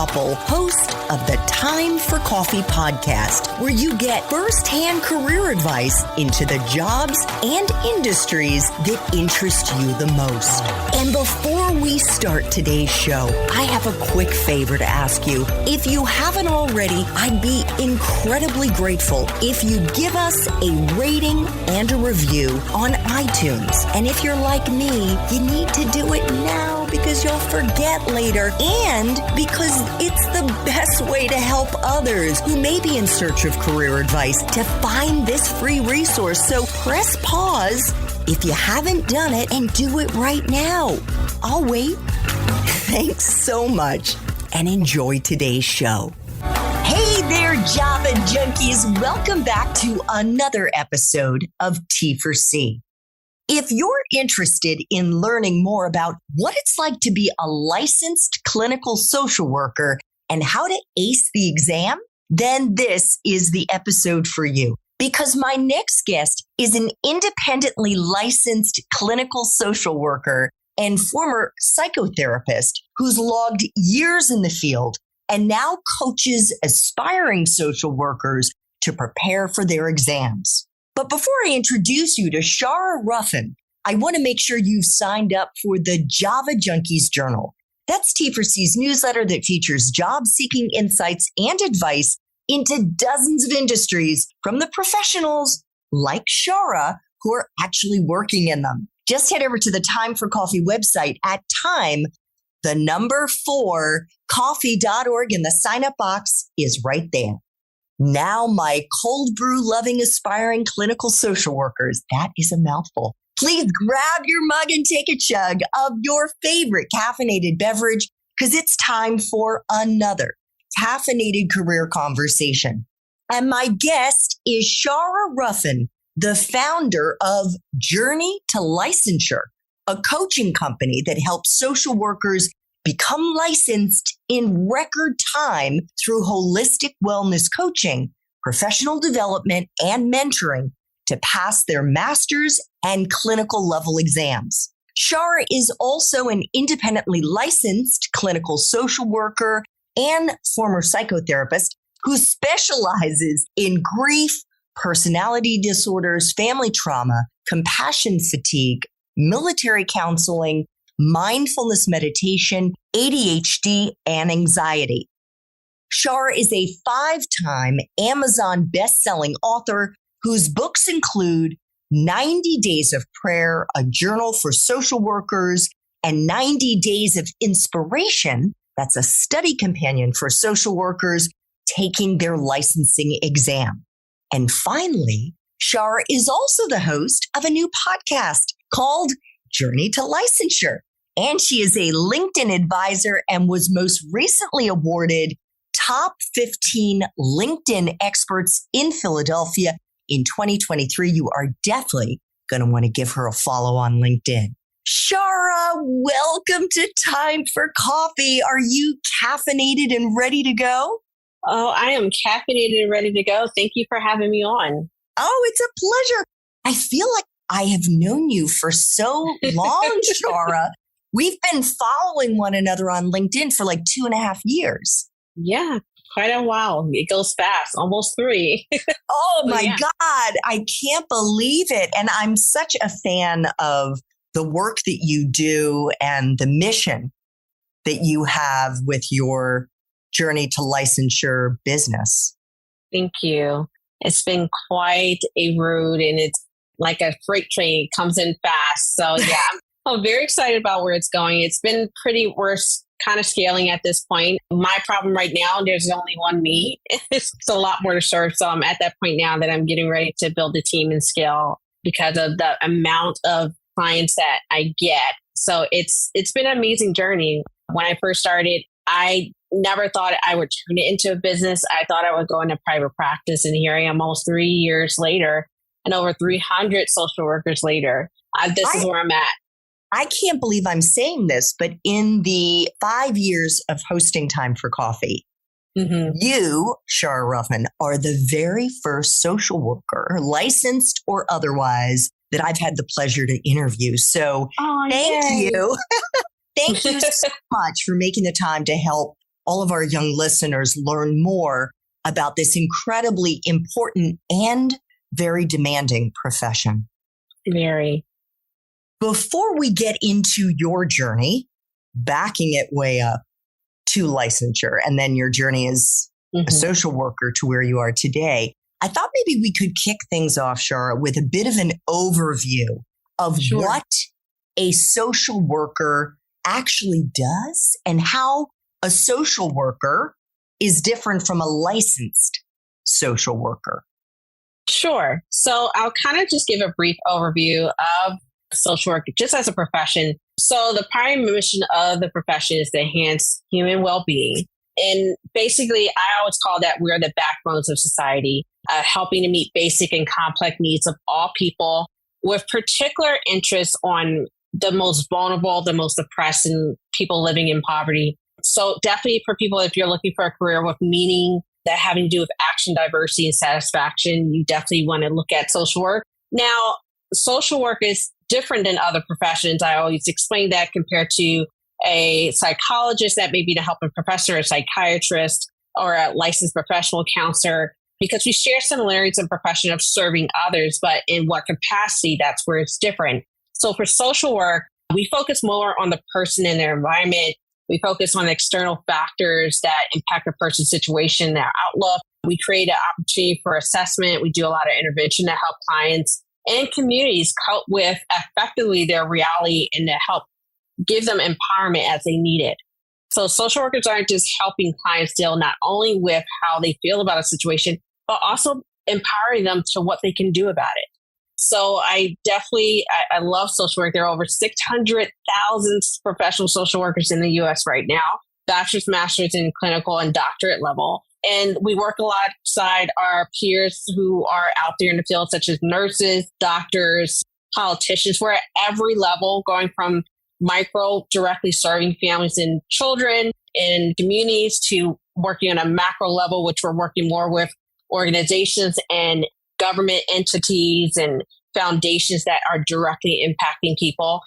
Koppel, host of the Time for Coffee podcast, where you get firsthand career advice into the jobs and industries that interest you the most. And before we start today's show, I have a quick favor to ask you. If you haven't already, I'd be incredibly grateful if you give us a rating and a review on iTunes. And if you're like me, you need to do it now because you'll forget later and because it's the best way to help others who may be in search of career advice to find this free resource. So press pause if you haven't done it and do it right now. I'll wait. Thanks so much and enjoy today's show. Hey there, Java junkies. Welcome back to another episode of T4C. If you're interested in learning more about what it's like to be a licensed clinical social worker and how to ace the exam, then this is the episode for you. Because my next guest is an independently licensed clinical social worker and former psychotherapist who's logged years in the field and now coaches aspiring social workers to prepare for their exams. But before I introduce you to Shara Ruffin, I want to make sure you've signed up for the Java Junkies Journal. That's T4C's newsletter that features job-seeking insights and advice into dozens of industries from the professionals like Shara who are actually working in them. Just head over to the Time for Coffee website at time4coffee.org, and the sign-up box is right there. Now, my cold brew loving aspiring clinical social workers, that is a mouthful. Please grab your mug and take a chug of your favorite caffeinated beverage because it's time for another caffeinated career conversation. And my guest is Shara Ruffin, the founder of Journey to Licensure, a coaching company that helps social workers become licensed in record time through holistic wellness coaching, professional development, and mentoring to pass their master's and clinical level exams. Shara is also an independently licensed clinical social worker and former psychotherapist who specializes in grief, personality disorders, family trauma, compassion fatigue, military counseling, mindfulness meditation, ADHD, and anxiety. Shara is a 5-time Amazon best-selling author whose books include 90 Days of Prayer, a journal for social workers, and 90 Days of Inspiration, that's a study companion for social workers taking their licensing exam. And finally, Shara is also the host of a new podcast called Journey to Licensure. And she is a LinkedIn advisor and was most recently awarded Top 15 LinkedIn Experts in Philadelphia in 2023. You are definitely going to want to give her a follow on LinkedIn. Shara, welcome to Time for Coffee. Are you caffeinated and ready to go? Oh, I am caffeinated and ready to go. Thank you for having me on. Oh, it's a pleasure. I feel like I have known you for so long, Shara. We've been following one another on LinkedIn for like 2.5 years. Yeah, quite a while. It goes fast, almost 3. Oh my God, I can't believe it. And I'm such a fan of the work that you do and the mission that you have with your Journey to Licensure business. Thank you. It's been quite a road, and it's like a freight train. It comes in fast. So yeah, I'm very excited about where it's going. It's been we're kind of scaling at this point. My problem right now, there's only one me. It's a lot more to serve. So I'm at that point now that I'm getting ready to build a team and scale because of the amount of clients that I get. So it's been an amazing journey. When I first started, I never thought I would turn it into a business. I thought I would go into private practice. And here I am almost 3 years later and over 300 social workers later. This is where I'm at. I can't believe I'm saying this, but in the 5 years of hosting Time for Coffee, you, Shara Ruffin, are the very first social worker, licensed or otherwise, that I've had the pleasure to interview. So thank you. Thank you so much for making the time to help all of our young listeners learn more about this incredibly important and very demanding profession? Very. Before we get into your journey, backing it way up to licensure, and then your journey as a social worker to where you are today, I thought maybe we could kick things off, Shara, with a bit of an overview of what a social worker actually does and how a social worker is different from a licensed social worker. Sure. So I'll kind of just give a brief overview of social work just as a profession. So the primary mission of the profession is to enhance human well-being. And basically, I always call that we're the backbones of society, helping to meet basic and complex needs of all people with particular interest on the most vulnerable, the most oppressed, and people living in poverty. So definitely for people, if you're looking for a career with meaning that having to do with action, diversity, and satisfaction, you definitely want to look at social work. Now, social work is different than other professions. I always explain that compared to a psychologist that may be the helping professor, a psychiatrist, or a licensed professional counselor, because we share similarities in profession of serving others, but in what capacity, that's where it's different. So for social work, we focus more on the person and their environment. We focus on external factors that impact a person's situation, their outlook. We create an opportunity for assessment. We do a lot of intervention to help clients and communities cope with effectively their reality and to help give them empowerment as they need it. So social workers aren't just helping clients deal not only with how they feel about a situation, but also empowering them to what they can do about it. So I love social work. There are over 600,000 professional social workers in the U.S. right now, bachelor's, master's in clinical and doctorate level. And we work alongside our peers who are out there in the field, such as nurses, doctors, politicians. We're at every level, going from micro, directly serving families and children in communities, to working on a macro level, which we're working more with organizations and government entities and foundations that are directly impacting people,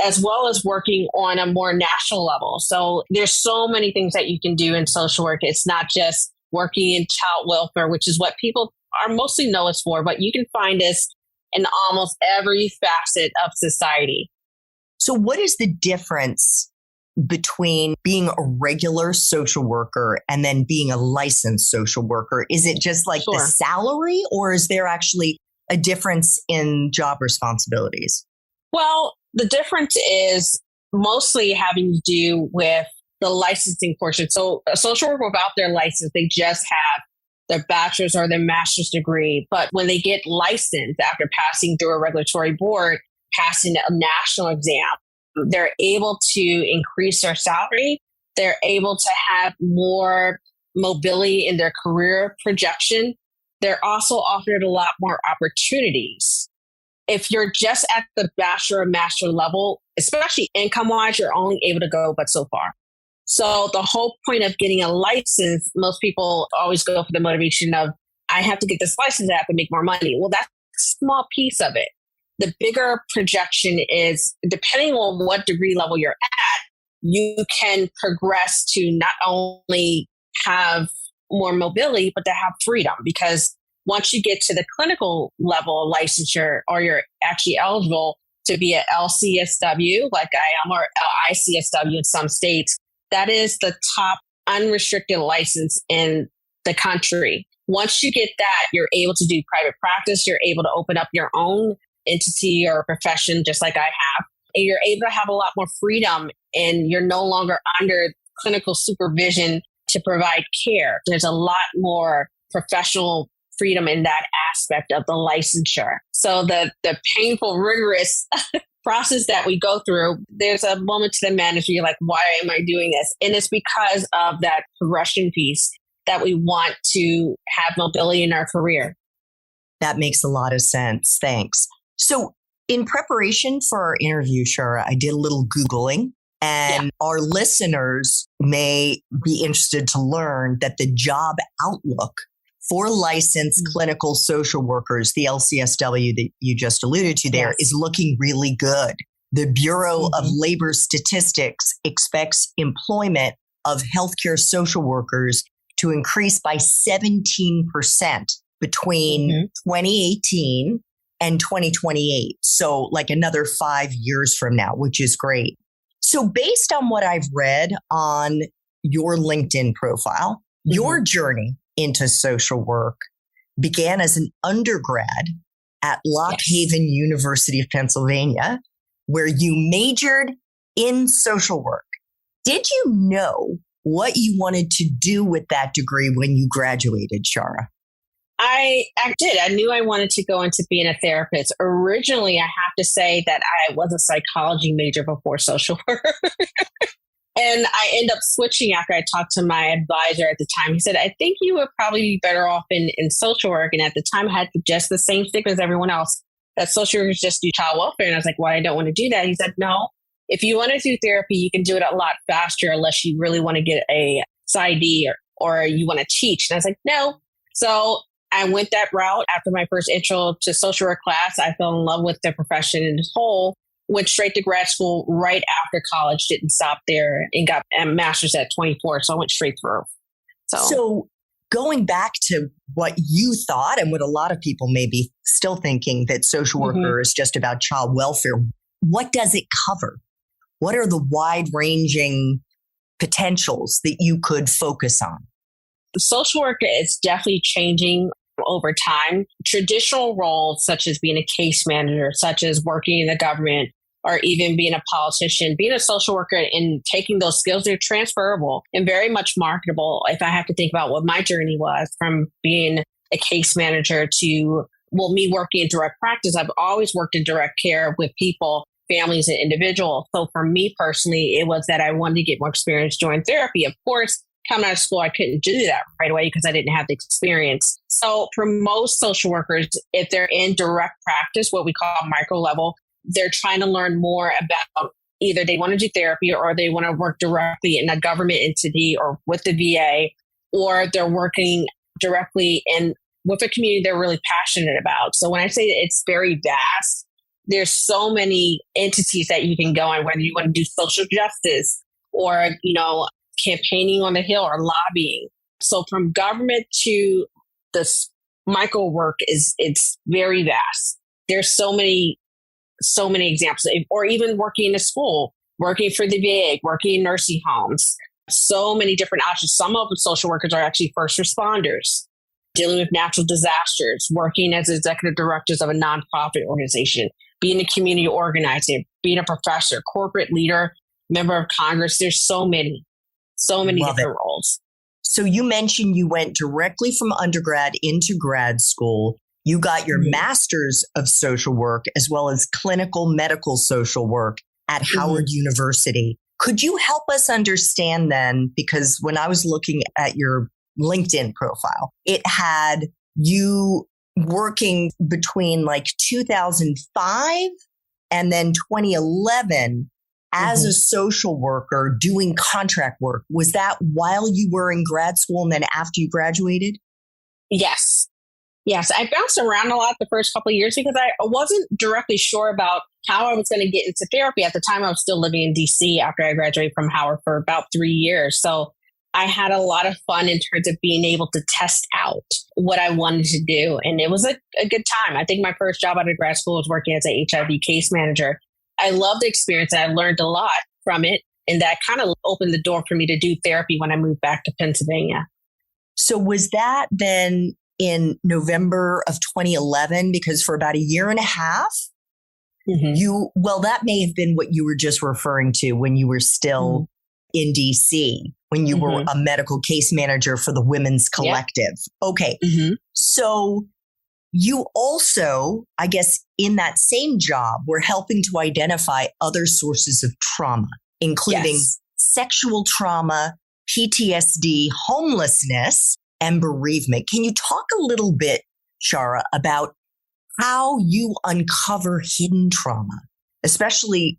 as well as working on a more national level. So there's so many things that you can do in social work. It's not just working in child welfare, which is what people are mostly know us for, but you can find us in almost every facet of society. So what is the difference between being a regular social worker and then being a licensed social worker? Is it just like the salary, or is there actually a difference in job responsibilities? Well, the difference is mostly having to do with the licensing portion. So a social worker without their license, they just have their bachelor's or their master's degree. But when they get licensed after passing through a regulatory board, passing a national exam, they're able to increase their salary. They're able to have more mobility in their career projection. They're also offered a lot more opportunities. If you're just at the bachelor or master level, especially income-wise, you're only able to go but so far. So the whole point of getting a license, most people always go for the motivation of, I have to get this license, I have to make more money. Well, that's a small piece of it. The bigger projection is, depending on what degree level you're at, you can progress to not only have more mobility, but to have freedom. Because once you get to the clinical level of licensure, or you're actually eligible to be an LCSW, like I am, or ICSW in some states, that is the top unrestricted license in the country. Once you get that, you're able to do private practice. You're able to open up your own entity or profession, just like I have. And you're able to have a lot more freedom, and you're no longer under clinical supervision to provide care. There's a lot more professional freedom in that aspect of the licensure. So the painful, rigorous process that we go through, there's a moment to the manager, you're like, why am I doing this? And it's because of that progression piece that we want to have mobility in our career. That makes a lot of sense. Thanks. So in preparation for our interview, Shara, I did a little Googling, and our listeners may be interested to learn that the job outlook for licensed clinical social workers, the LCSW that you just alluded to there, is looking really good. The Bureau of Labor Statistics expects employment of healthcare social workers to increase by 17% between 2018 and 2028. So like another 5 years from now, which is great. So based on what I've read on your LinkedIn profile, your journey into social work began as an undergrad at Lock Haven University of Pennsylvania, where you majored in social work. Did you know what you wanted to do with that degree when you graduated, Shara? I did. I knew I wanted to go into being a therapist. Originally, I have to say that I was a psychology major before social work. And I ended up switching after I talked to my advisor at the time. He said, I think you would probably be better off in social work. And at the time, I had just the same stigma as everyone else, that social workers just do child welfare. And I was like, well, I don't want to do that. He said, no, if you want to do therapy, you can do it a lot faster unless you really want to get a PsyD or you want to teach. And I was like, no. So I went that route. After my first intro to social work class, I fell in love with the profession in whole, went straight to grad school right after college, didn't stop there, and got a master's at 24. So I went straight through. So going back to what you thought and what a lot of people may be still thinking, that social worker is just about child welfare, what does it cover? What are the wide-ranging potentials that you could focus on? Social work is definitely changing over time. Traditional roles, such as being a case manager, such as working in the government, or even being a politician, being a social worker and taking those skills, they're transferable and very much marketable. If I have to think about what my journey was from being a case manager to, well, me working in direct practice, I've always worked in direct care with people, families, and individuals. So for me personally, it was that I wanted to get more experience doing therapy. Of course, coming out of school, I couldn't do that right away because I didn't have the experience. So for most social workers, if they're in direct practice, what we call micro level, they're trying to learn more about either they want to do therapy or they want to work directly in a government entity or with the VA, or they're working directly in with a community they're really passionate about. So when I say it's very vast, there's so many entities that you can go in, whether you want to do social justice or, campaigning on the Hill or lobbying. So from government to this micro work it's very vast. There's so many examples, or even working in a school, working for the VA, working in nursing homes, so many different options. Some of the social workers are actually first responders, dealing with natural disasters, working as executive directors of a nonprofit organization, being a community organizer, being a professor, corporate leader, member of Congress. There's so many different roles. So you mentioned you went directly from undergrad into grad school. You got your master's of social work as well as clinical medical social work at Howard University. Could you help us understand then, because when I was looking at your LinkedIn profile, it had you working between like 2005 and then 2011 as a social worker doing contract work. Was that while you were in grad school and then after you graduated? Yes. I bounced around a lot the first couple of years because I wasn't directly sure about how I was going to get into therapy. At the time, I was still living in DC after I graduated from Howard for about 3 years. So I had a lot of fun in terms of being able to test out what I wanted to do. And it was a good time. I think my first job out of grad school was working as an HIV case manager. I loved the experience and I learned a lot from it. And that kind of opened the door for me to do therapy when I moved back to Pennsylvania. So was that then in November of 2011? Because for about a year and a half, that may have been what you were just referring to when you were still in DC, when you were a medical case manager for the Women's Collective. Okay. So you also, I guess, in that same job, were helping to identify other sources of trauma, including sexual trauma, PTSD, homelessness, and bereavement. Can you talk a little bit, Shara, about how you uncover hidden trauma, especially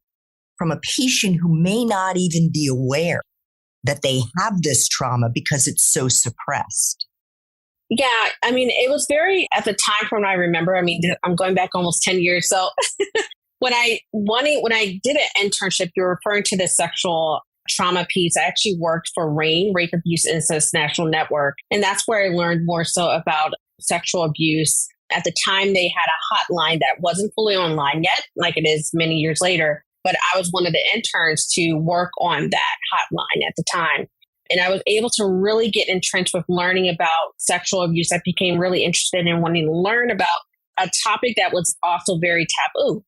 from a patient who may not even be aware that they have this trauma because it's so suppressed? Yeah, I mean, it was very, at the time from what I remember, I mean, I'm going back almost 10 years. So when I did an internship, you're referring to the sexual trauma piece, I actually worked for RAIN, Rape, Abuse, Incest National Network. And that's where I learned more so about sexual abuse. At the time, they had a hotline that wasn't fully online yet, like it is many years later. But I was one of the interns to work on that hotline at the time. And I was able to really get entrenched with learning about sexual abuse. I became really interested in wanting to learn about a topic that was also very taboo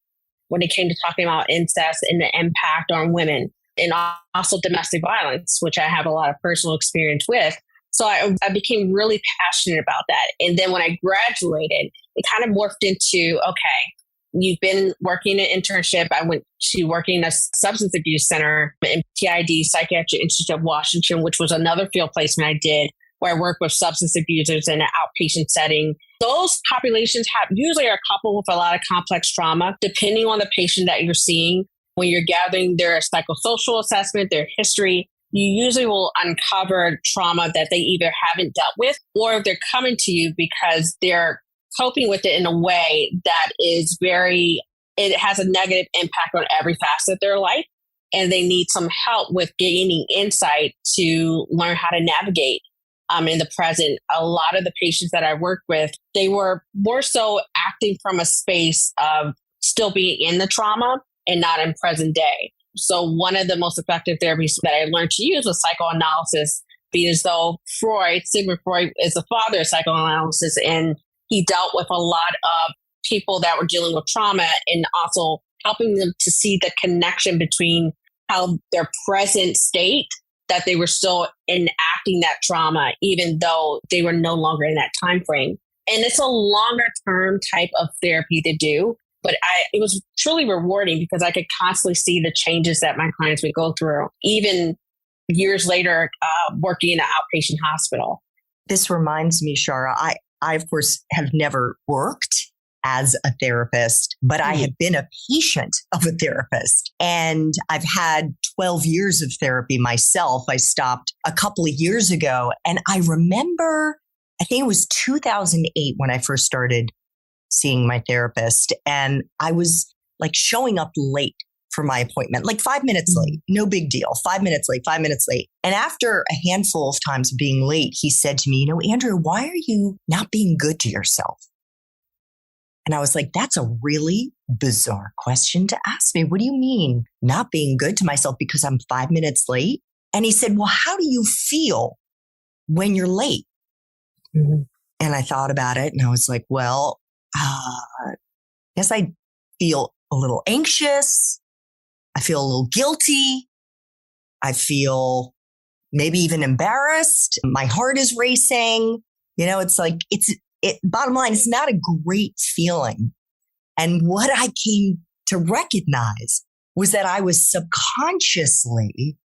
when it came to talking about incest and the impact on women, and also domestic violence, which I have a lot of personal experience with. So I became really passionate about that. And then when I graduated, it kind of morphed into, okay, you've been working an internship. I went to working in a substance abuse center in PID, Psychiatric Institute of Washington, which was another field placement I did, where I work with substance abusers in an outpatient setting. Those populations usually are coupled with a lot of complex trauma, depending on the patient that you're seeing. When you're gathering their psychosocial assessment, their history, you usually will uncover trauma that they either haven't dealt with, or if they're coming to you because they're coping with it in a way that is it has a negative impact on every facet of their life. And they need some help with gaining insight to learn how to navigate in the present. A lot of the patients that I worked with, they were more so acting from a space of still being in the trauma and not in present day. So one of the most effective therapies that I learned to use was psychoanalysis, because though Sigmund Freud is the father of psychoanalysis, and he dealt with a lot of people that were dealing with trauma, and also helping them to see the connection between how their present state, that they were still enacting that trauma, even though they were no longer in that time frame. And it's a longer term type of therapy to do. But it was truly rewarding because I could constantly see the changes that my clients would go through, even years later, working in an outpatient hospital. This reminds me, Shara, I of course have never worked as a therapist, but I have been a patient of a therapist. And I've had 12 years of therapy myself. I stopped a couple of years ago. And I remember, I think it was 2008 when I first started seeing my therapist. And I was like showing up late for my appointment, like 5 minutes late, no big deal, 5 minutes late, 5 minutes late. And after a handful of times of being late, he said to me, Andrea, why are you not being good to yourself? And I was like, that's a really bizarre question to ask me. What do you mean not being good to myself because I'm 5 minutes late? And he said, well, how do you feel when you're late? And I thought about it and I was like, well, I guess I feel a little anxious. I feel a little guilty. I feel maybe even embarrassed. My heart is racing. It's like, bottom line, it's not a great feeling. And what I came to recognize was that I was subconsciously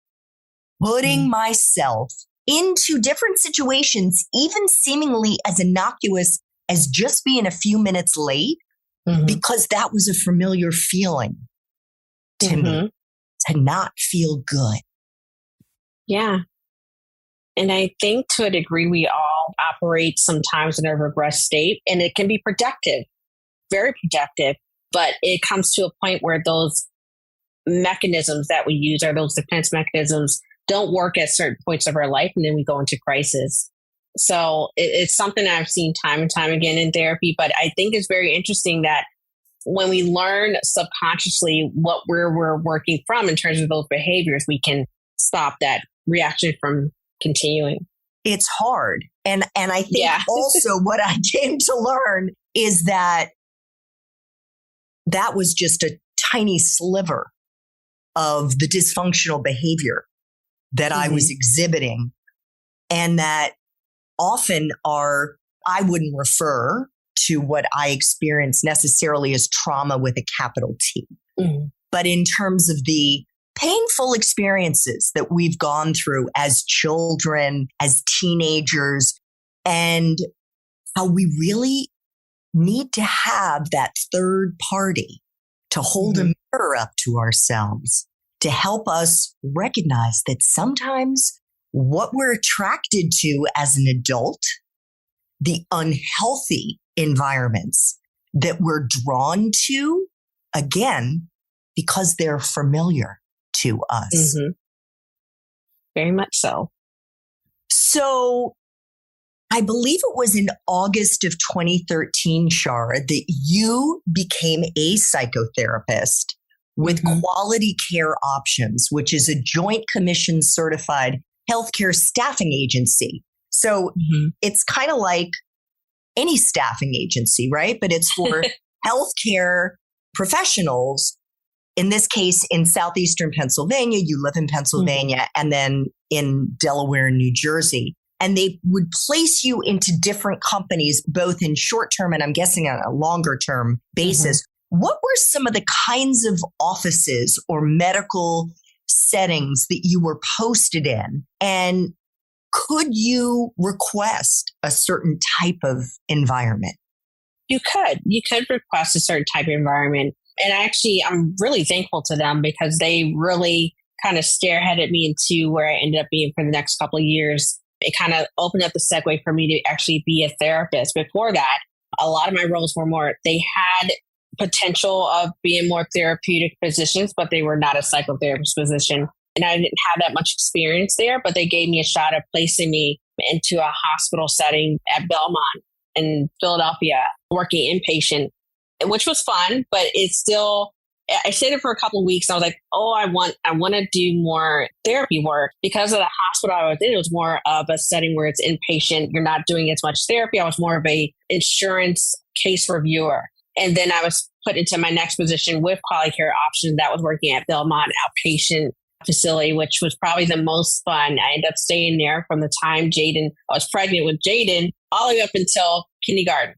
putting myself into different situations, even seemingly as innocuous as just being a few minutes late, because that was a familiar feeling to me, to not feel good. Yeah. And I think to a degree, we all operate sometimes in a regressed state, and it can be productive, very productive, but it comes to a point where those mechanisms that we use, or those defense mechanisms, don't work at certain points of our life, and then we go into crisis. So it's something I've seen time and time again in therapy, but I think it's very interesting that when we learn subconsciously where we're working from in terms of those behaviors, we can stop that reaction from continuing. It's hard. And I think also what I came to learn is that was just a tiny sliver of the dysfunctional behavior that I was exhibiting, and that often I wouldn't refer to what I experienced necessarily as trauma with a capital T. But in terms of the painful experiences that we've gone through as children, as teenagers, and how we really need to have that third party to hold a mirror up to ourselves, to help us recognize that sometimes what we're attracted to as an adult, the unhealthy environments that we're drawn to, again, because they're familiar to us. very much so. So I believe it was in August of 2013, Shara, that you became a psychotherapist with Quality Care Options, which is a Joint Commission certified healthcare staffing agency. So it's kind of like any staffing agency, right? But it's for healthcare professionals. In this case, in southeastern Pennsylvania, you live in Pennsylvania, and then in Delaware and New Jersey. And they would place you into different companies, both in short term and I'm guessing on a longer term basis. What were some of the kinds of offices or medical settings that you were posted in? And could you request a certain type of environment? You could request a certain type of environment. And actually, I'm really thankful to them because they really kind of stairheaded me into where I ended up being for the next couple of years. It kind of opened up the segue for me to actually be a therapist. Before that, a lot of my roles were more, they had potential of being more therapeutic positions, but they were not a psychotherapist position. And I didn't have that much experience there, but they gave me a shot at placing me into a hospital setting at Belmont in Philadelphia, working inpatient, which was fun, but it's still, I stayed there for a couple of weeks. And I was like, oh, I want to do more therapy work. Because of the hospital I was in, it was more of a setting where it's inpatient. You're not doing as much therapy. I was more of a insurance case reviewer. And then I was put into my next position with Quality Care Options. That was working at Belmont outpatient facility, which was probably the most fun. I ended up staying there from the time I was pregnant with Jaden all the way up until kindergarten.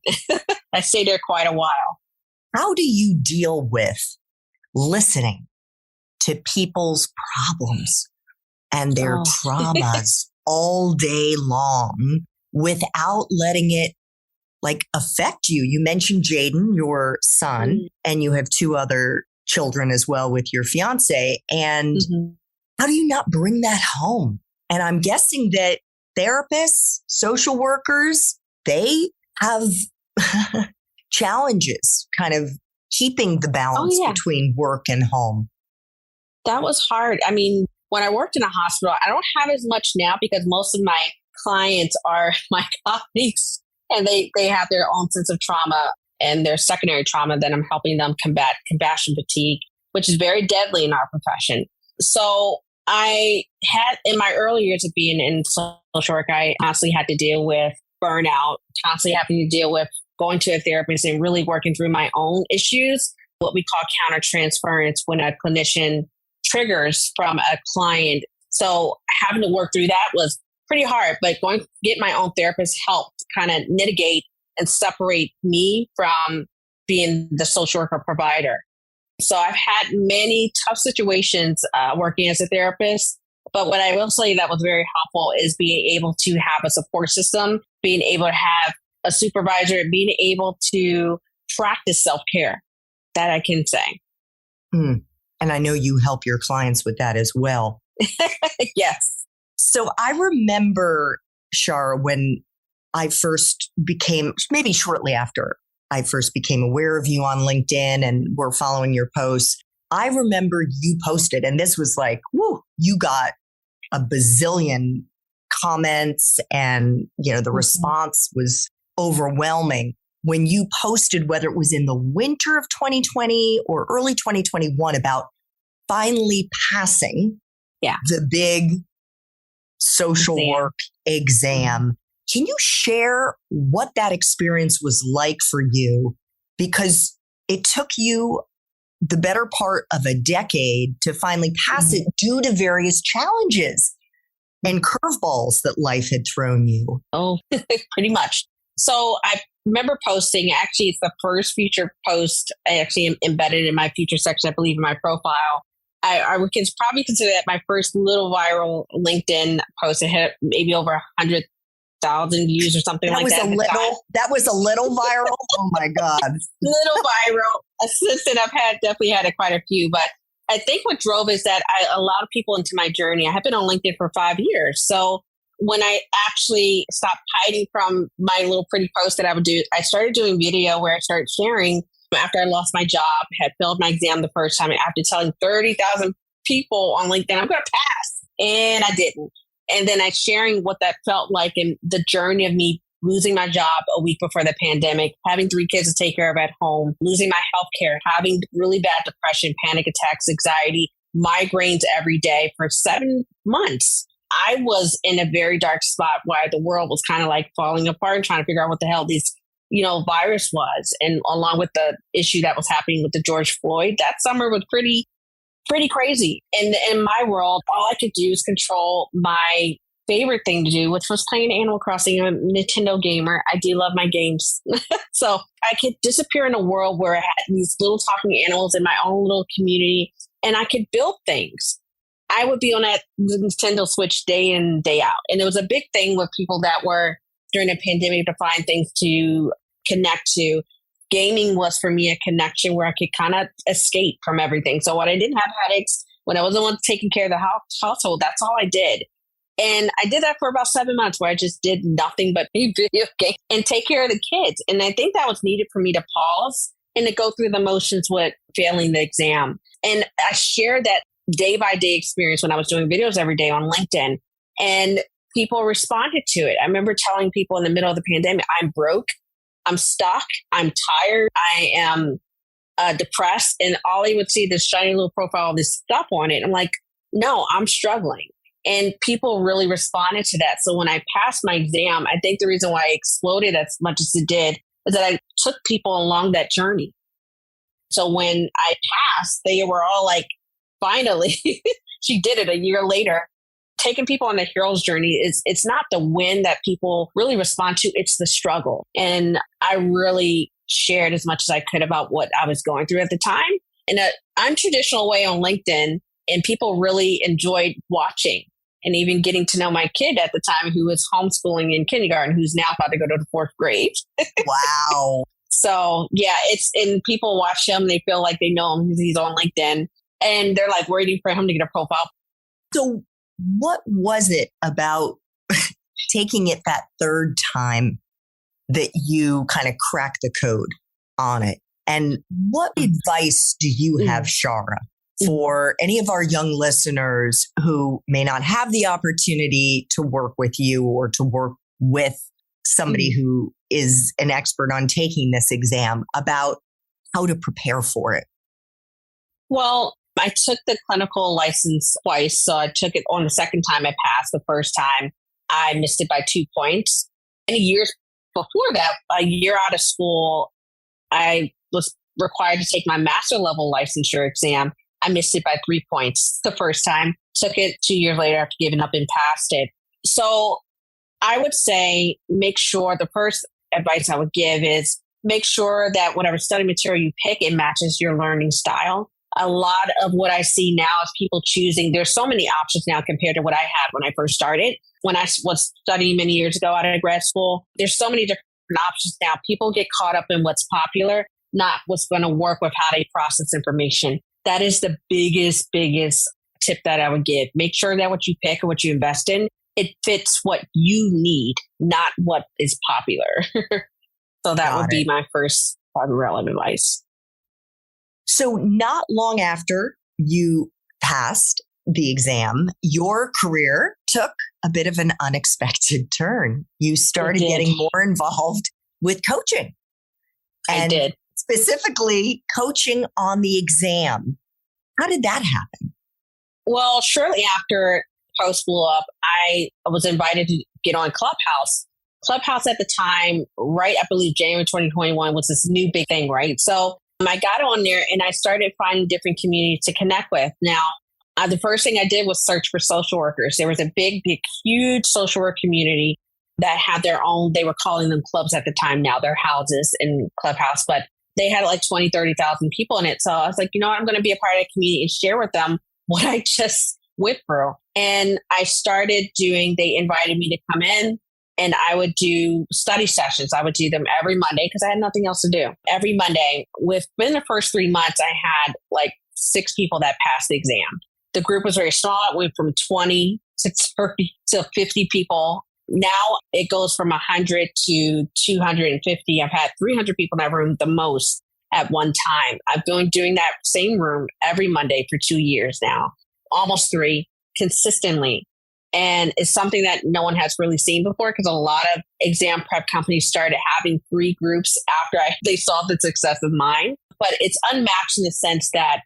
I stayed there quite a while. How do you deal with listening to people's problems and their traumas all day long without letting it affect you? You mentioned Jaden, your son, and you have two other children as well with your fiance. And how do you not bring that home? And I'm guessing that therapists, social workers, they have challenges kind of keeping the balance between work and home. That was hard. I mean, when I worked in a hospital, I don't have as much now because most of my clients are my colleagues and they have their own sense of trauma and their secondary trauma that I'm helping them combat, compassion fatigue, which is very deadly in our profession. So I had, in my early years of being in social work, I constantly had to deal with burnout, constantly having to deal with going to a therapist and really working through my own issues, what we call countertransference when a clinician triggers from a client. So having to work through that was pretty hard, but going to get my own therapist helped kind of mitigate and separate me from being the social worker provider. So I've had many tough situations working as a therapist, but what I will say that was very helpful is being able to have a support system, being able to have a supervisor, being able to practice self-care. That I can say. And I know you help your clients with that as well. Yes. So I remember, Shara, when I first became, maybe shortly after I first became aware of you on LinkedIn and were following your posts, I remember you posted, and this was like, whoo, you got a bazillion comments and, the response was overwhelming when you posted, whether it was in the winter of 2020 or early 2021, about finally passing the big social work exam. Can you share what that experience was like for you? Because it took you the better part of a decade to finally pass it due to various challenges and curveballs that life had thrown you. Oh, pretty much. So I remember posting, actually, it's the first featured post I actually embedded in my feature section, I believe, in my profile. I would probably consider that my first little viral LinkedIn post. It had maybe over 100,000 views or something like that. That was a little viral? Oh my God. Little viral. Since then, I've definitely had quite a few. But I think what drove is that a lot of people into my journey. I have been on LinkedIn for 5 years. So when I actually stopped hiding from my little pretty post that I would do, I started doing video where I started sharing after I lost my job, had failed my exam the first time, and after telling 30,000 people on LinkedIn, I'm going to pass. And I didn't. And then I sharing what that felt like in the journey of me losing my job a week before the pandemic, having 3 kids to take care of at home, losing my health care, having really bad depression, panic attacks, anxiety, migraines every day for 7 months. I was in a very dark spot where the world was kind of like falling apart and trying to figure out what the hell these, virus was. And along with the issue that was happening with the George Floyd, that summer was pretty crazy. And in my world, all I could do is control my favorite thing to do, which was playing Animal Crossing. I'm a Nintendo gamer. I do love my games. So I could disappear in a world where I had these little talking animals in my own little community and I could build things. I would be on that Nintendo Switch day in, day out. And it was a big thing with people that were during the pandemic to find things to connect to. Gaming was for me a connection where I could kind of escape from everything. So when I didn't have headaches, when I wasn't the one taking care of the household, that's all I did. And I did that for about 7 months where I just did nothing but play video games and take care of the kids. And I think that was needed for me to pause and to go through the motions with failing the exam. And I shared that day by day experience when I was doing videos every day on LinkedIn, and people responded to it. I remember telling people in the middle of the pandemic, I'm broke, I'm stuck, I'm tired, I am depressed. And all they would see this shiny little profile, this stuff on it. I'm like, no, I'm struggling. And people really responded to that. So when I passed my exam, I think the reason why I exploded as much as it did is that I took people along that journey. So when I passed, they were all like, finally, she did it a year later. Taking people on the hero's journey it's not the win that people really respond to, it's the struggle. And I really shared as much as I could about what I was going through at the time in an untraditional way on LinkedIn. And people really enjoyed watching and even getting to know my kid at the time who was homeschooling in kindergarten, who's now about to go to the 4th grade. Wow. So yeah, and people watch him, they feel like they know him because he's on LinkedIn. And they're like waiting for him to get a profile. So what was it about taking it that 3rd time that you kind of cracked the code on it? And what advice do you have, Shara, for any of our young listeners who may not have the opportunity to work with you or to work with somebody who is an expert on taking this exam about how to prepare for it? Well, I took the clinical license twice. So I took it on the second time I passed. The first time I missed it by 2 points. And years before that, a year out of school, I was required to take my master level licensure exam. I missed it by 3 points the first time. Took it 2 years later after giving up and passed it. So I would say make sure the first advice I would give is make sure that whatever study material you pick, it matches your learning style. A lot of what I see now is people choosing, there's so many options now compared to what I had when I first started. When I was studying many years ago out of grad school, there's so many different options now. People get caught up in what's popular, not what's going to work with how they process information. That is the biggest tip that I would give. Make sure that what you pick and what you invest in, it fits what you need, not what is popular. So that would be my first relevant advice. So not long after you passed the exam, your career took a bit of an unexpected turn. You started getting more involved with coaching. I did. Specifically coaching on the exam. How did that happen? Well, shortly after Post blew up, I was invited to get on Clubhouse. Clubhouse at the time, right, I believe January 2021 was this new big thing, right? So I got on there and I started finding different communities to connect with. Now, the first thing I did was search for social workers. There was a big, huge social work community that had their own, they were calling them clubs at the time. Now they're houses in Clubhouse, but they had like 20, 30,000 people in it. So I was like, I'm going to be a part of that community and share with them what I just went through. And I started they invited me to come in. And I would do study sessions. I would do them every Monday because I had nothing else to do. Every Monday. Within the first 3 months, I had like 6 people that passed the exam. The group was very small. It went from 20 to 30 to 50 people. Now it goes from 100 to 250. I've had 300 people in that room the most at one time. I've been doing that same room every Monday for 2 years now, almost 3. consistently. And it's something that no one has really seen before, because a lot of exam prep companies started having 3 groups after they saw the success of mine. But it's unmatched in the sense that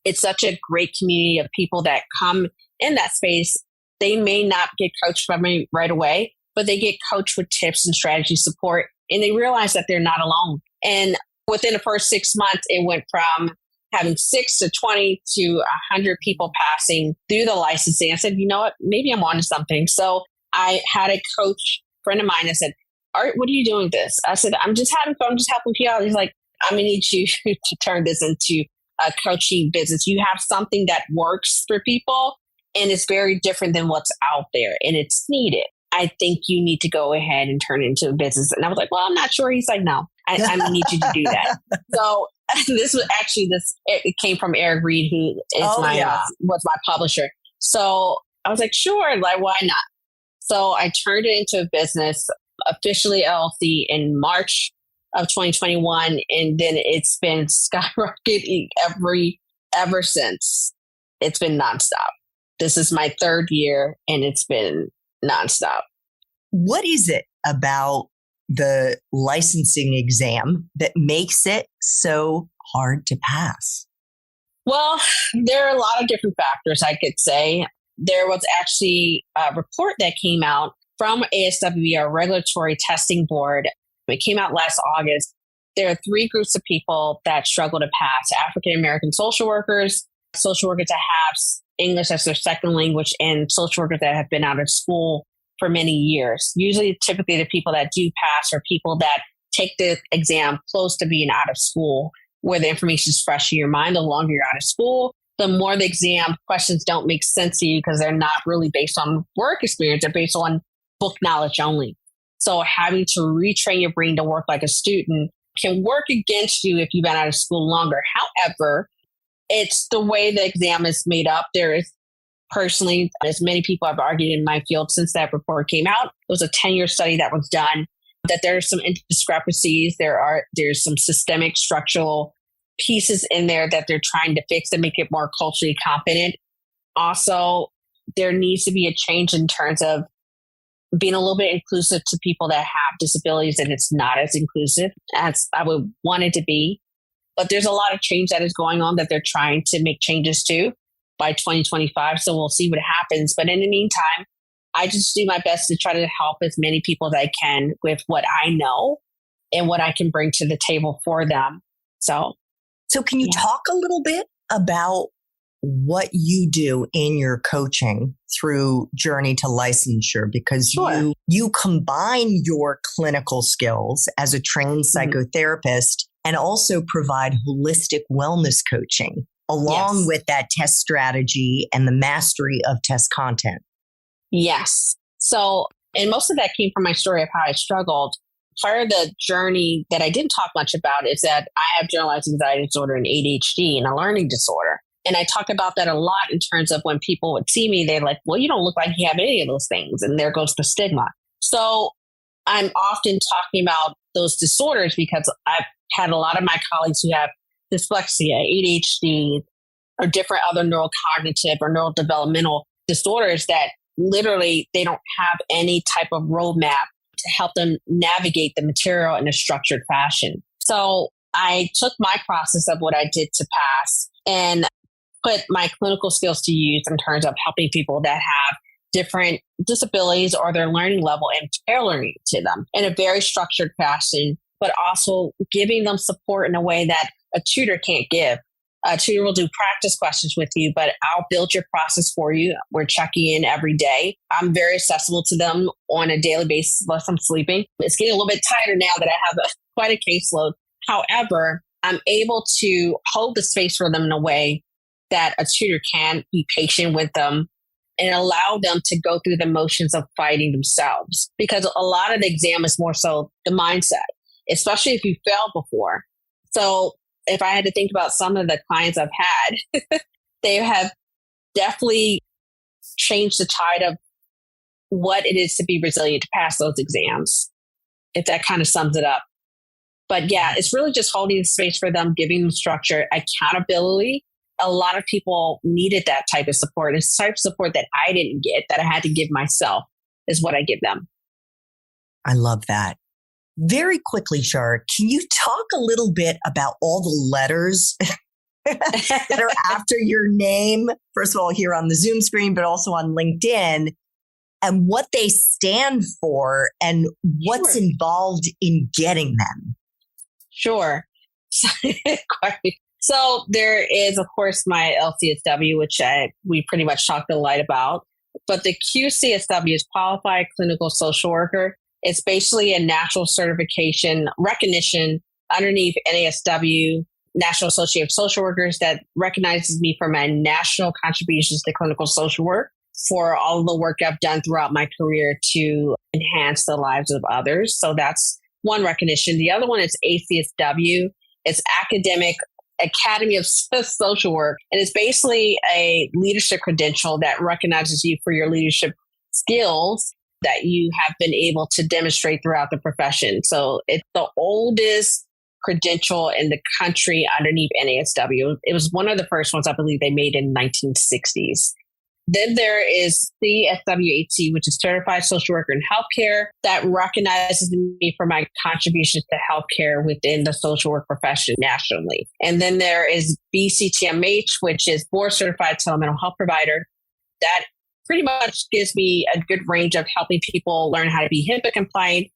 it's such a great community of people that come in that space. They may not get coached by me right away, but they get coached with tips and strategy support, and they realize that they're not alone. And within the first 6 months, it went from having 6 to 20 to 100 people passing through the licensing. I said, you know what, maybe I'm onto something. So I had a coach friend of mine that said, Art, what are you doing this? I said, I'm just having fun. I'm just helping people out. He's like, I'm going to need you to turn this into a coaching business. You have something that works for people, and it's very different than what's out there, and it's needed. I think you need to go ahead and turn it into a business. And I was like, well, I'm not sure. He's like, no, I need you to do that. So this was actually it came from Eric Reed, who is was my publisher. So I was like, sure, like, why not? So I turned it into a business, officially LLC, in March of 2021. And then it's been skyrocketing ever since. It's been nonstop. This is my 3rd year, and it's been nonstop. What is it about the licensing exam that makes it so hard to pass? Well, there are a lot of different factors, I could say. There was actually a report that came out from ASWE, our regulatory testing board. It came out last August. There are 3 groups of people that struggle to pass: African American social workers that have English as their second language, and social workers that have been out of school for many years. Typically, the people that do pass are people that take the exam close to being out of school, where the information is fresh in your mind. The longer you're out of school, the more the exam questions don't make sense to you, because they're not really based on work experience. They're based on book knowledge only. So having to retrain your brain to work like a student can work against you if you've been out of school longer. However, it's the way the exam is made up. There is, personally, as many people have argued in my field since that report came out, it was a 10-year study that was done, that there are some discrepancies. There's some systemic structural pieces in there that they're trying to fix to make it more culturally competent. Also, there needs to be a change in terms of being a little bit inclusive to people that have disabilities, and it's not as inclusive as I would want it to be. But there's a lot of change that is going on that they're trying to make changes to by 2025. So we'll see what happens. But in the meantime, I just do my best to try to help as many people as I can with what I know and what I can bring to the table for them. So can you talk a little bit about what you do in your coaching through Journey to Licensure? Because you combine your clinical skills as a trained psychotherapist and also provide holistic wellness coaching along with that test strategy and the mastery of test content. Yes. So, and most of that came from my story of how I struggled. Part of the journey that I didn't talk much about is that I have generalized anxiety disorder and ADHD and a learning disorder. And I talk about that a lot in terms of when people would see me, they're like, well, you don't look like you have any of those things. And there goes the stigma. So I'm often talking about those disorders because I've had a lot of my colleagues who have dyslexia, ADHD, or different other neurocognitive or neurodevelopmental disorders that literally they don't have any type of roadmap to help them navigate the material in a structured fashion. So I took my process of what I did to pass and put my clinical skills to use in terms of helping people that have different disabilities or their learning level and tailoring to them in a very structured fashion, but also giving them support in a way that a tutor can't give. A tutor will do practice questions with you, but I'll build your process for you. We're checking in every day. I'm very accessible to them on a daily basis unless I'm sleeping. It's getting a little bit tighter now that I have quite a caseload. However, I'm able to hold the space for them in a way that a tutor can be patient with them and allow them to go through the motions of fighting themselves. Because a lot of the exam is more so the mindset, especially if you failed before. So if I had to think about some of the clients I've had, they have definitely changed the tide of what it is to be resilient to pass those exams, if that kind of sums it up. But yeah, it's really just holding the space for them, giving them structure, accountability, a lot of people needed that type of support. It's the type of support that I didn't get, that I had to give myself, is what I give them. I love that. Very quickly, Shara, can you talk a little bit about all the letters that are after your name? First of all, here on the Zoom screen, but also on LinkedIn, and what they stand for and what's involved in getting them. Sure. So there is, of course, my LCSW, which we pretty much talked a lot about. But the QCSW is Qualified Clinical Social Worker. It's basically a national certification recognition underneath NASW, National Association of Social Workers, that recognizes me for my national contributions to clinical social work, for all of the work I've done throughout my career to enhance the lives of others. So that's one recognition. The other one is ACSW. It's Academic Academy of Social Work. And it's basically a leadership credential that recognizes you for your leadership skills that you have been able to demonstrate throughout the profession. So it's the oldest credential in the country underneath NASW. It was one of the first ones I believe they made in the 1960s. Then there is CSWHC, which is Certified Social Worker in Healthcare, that recognizes me for my contributions to healthcare within the social work profession nationally. And then there is BCTMH, which is Board Certified Telemental Health Provider. That pretty much gives me a good range of helping people learn how to be HIPAA compliant,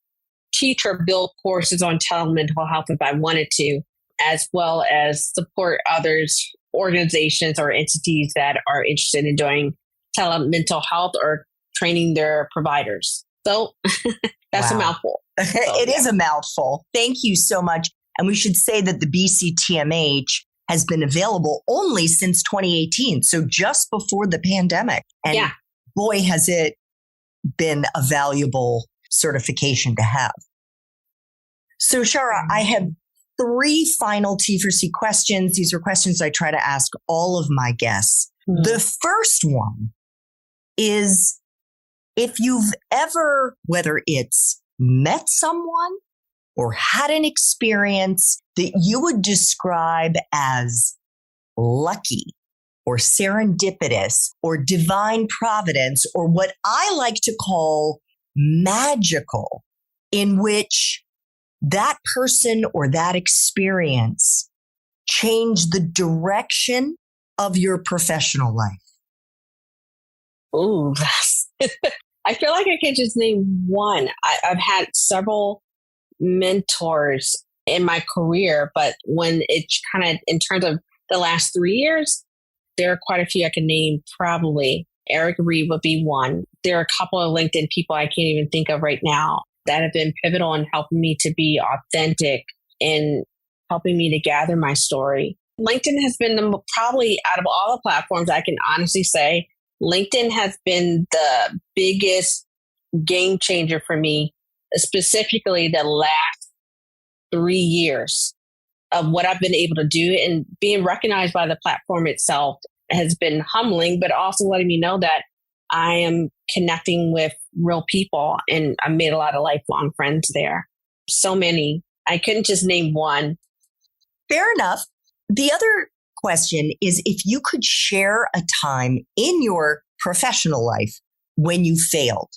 teach or build courses on telemental health if I wanted to, as well as support others, organizations or entities that are interested in doing telemental health or training their providers. So that's a mouthful. It is a mouthful. Thank you so much. And we should say that the BCTMH has been available only since 2018. So just before the pandemic. And boy, has it been a valuable certification to have. So Shara, I have 3 final T4C questions. These are questions I try to ask all of my guests. Mm-hmm. The first one is, if you've ever, whether it's met someone or had an experience that you would describe as lucky or serendipitous or divine providence, or what I like to call magical, in which that person or that experience changed the direction of your professional life? Oh, I feel like I can just name one. I've had several mentors in my career, but when it's kind of in terms of the last 3 years, there are quite a few I can name. Probably Eric Reed would be one. There are a couple of LinkedIn people I can't even think of right now that have been pivotal in helping me to be authentic and helping me to gather my story. LinkedIn has been probably, out of all the platforms, I can honestly say, LinkedIn has been the biggest game changer for me, specifically the last 3 years of what I've been able to do, and being recognized by the platform itself has been humbling, but also letting me know that I am connecting with real people, and I made a lot of lifelong friends there. So many. I couldn't just name one. Fair enough. The other question is, if you could share a time in your professional life when you failed,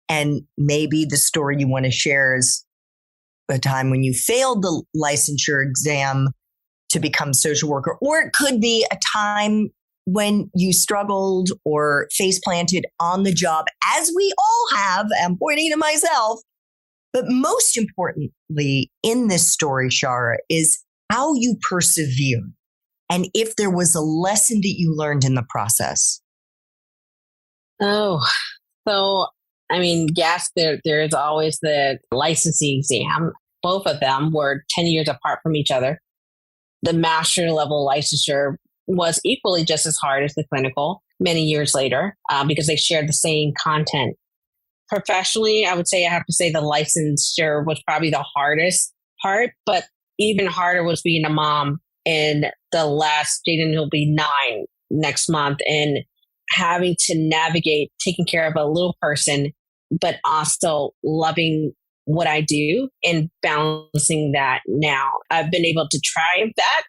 and maybe the story you want to share is a time when you failed the licensure exam to become a social worker, or it could be a time when you struggled or face planted on the job, as we all have. I'm pointing to myself. But most importantly in this story, Shara, is how you persevered, and if there was a lesson that you learned in the process. Oh, so, I mean, yes, there is always the licensing exam. Both of them were 10 years apart from each other. The master level licensure was equally just as hard as the clinical many years later, because they shared the same content. Professionally, I would say, I have to say the licensure was probably the hardest part, but even harder was being a mom. And the last, Jaden will be 9 next month, and having to navigate taking care of a little person, but also loving what I do and balancing that now. I've been able to triumph that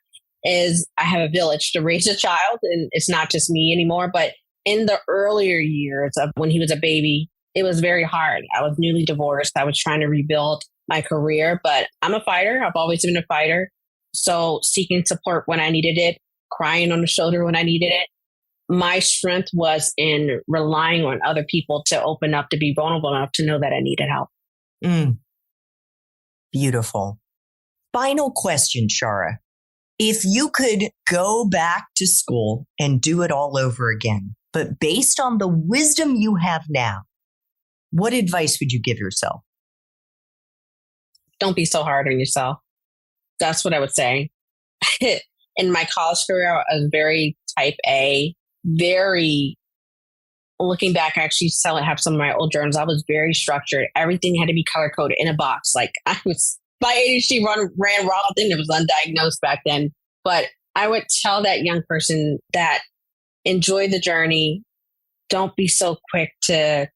is I have a village to raise a child, and it's not just me anymore. But in the earlier years of when he was a baby, it was very hard. I was newly divorced. I was trying to rebuild my career, but I'm a fighter. I've always been a fighter. So seeking support when I needed it, crying on the shoulder when I needed it. My strength was in relying on other people to open up, to be vulnerable enough to know that I needed help. Beautiful. Final question, Shara. If you could go back to school and do it all over again, but based on the wisdom you have now, what advice would you give yourself? Don't be so hard on yourself. That's what I would say. In my college career, I was very type A, very, looking back, I actually have some of my old journals. I was very structured. Everything had to be color coded in a box. Like my ADHD ran raw, and it was undiagnosed back then. But I would tell that young person that enjoy the journey. Don't be so quick to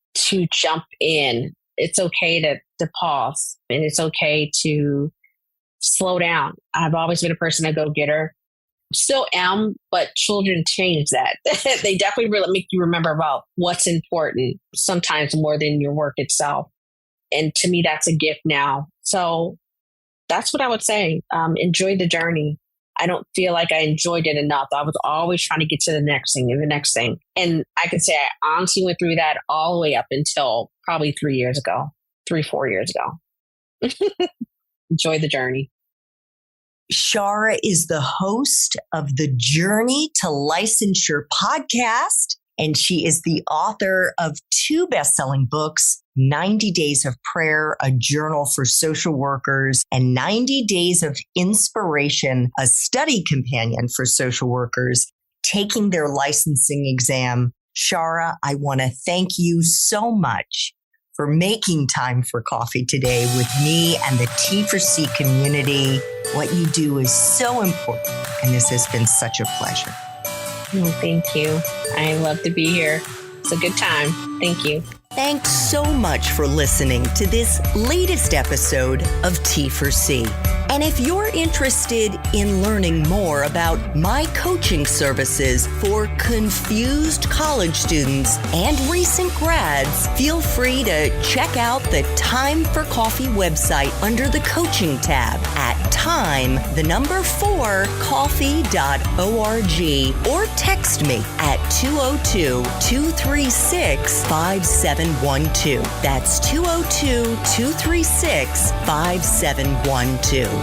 jump in. It's okay to pause, and it's okay to slow down. I've always been a person, a go-getter. Still am, but children change that. They definitely really make you remember about what's important, sometimes more than your work itself. And to me, that's a gift now. So that's what I would say. Enjoy the journey. I don't feel like I enjoyed it enough. I was always trying to get to the next thing and the next thing. And I can say I honestly went through that all the way up until probably 4 years ago. Enjoy the journey. Shara is the host of the Journey to Licensure podcast, and she is the author of 2 best-selling books, 90 Days of Prayer, a journal for social workers, and 90 Days of Inspiration, a study companion for social workers taking their licensing exam. Shara, I want to thank you so much for making time for coffee today with me and the T4C community. What you do is so important, and this has been such a pleasure. Oh, thank you. I love to be here. It's a good time. Thank you. Thanks so much for listening to this latest episode of T4C. And if you're interested in learning more about my coaching services for confused college students and recent grads, feel free to check out the Time for Coffee website under the coaching tab at time4coffee.org or text me at 202-236-5712. That's 202-236-5712.